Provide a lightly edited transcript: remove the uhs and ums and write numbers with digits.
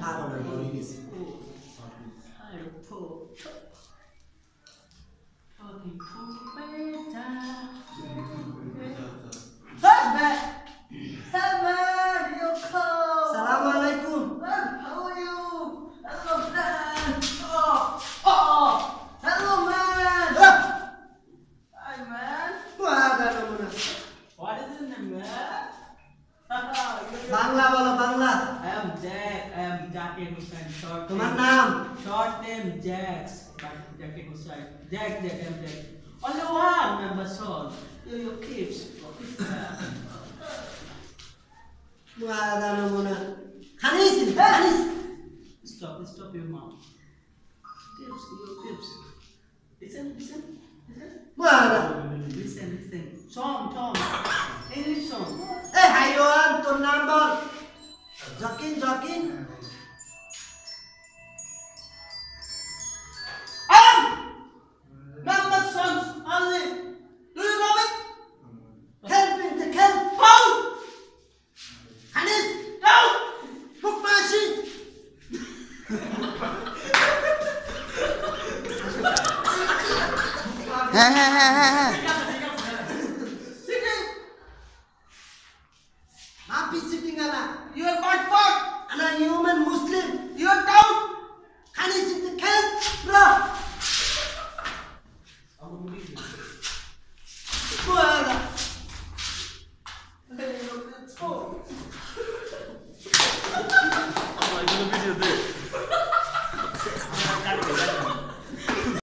ছাড়ো না মরে গেছে সালাম আলাইকুম বাংলা বলো Bangla I am Jack. I am Zakir Hussain. Short তোমার name. নাম Short name Jax. Zakir Hussain. Jack. I am Jack. Only one member son. Your kids. মুআদানা Mona খানিস খানিস Stop your mouth. Kids, your kids. Listen. মুআদা Listen. Tom. English song. এ হাইওয়ান তোর নাম বল জকিন Member sons only. Do you know it? খেলব ইনতে খেল How? খানিস No. মুকমাশি হ্যাঁ Sitting. happy sitting ana You are what? ana human muslim You are down. খানিস ইনতে খেল bro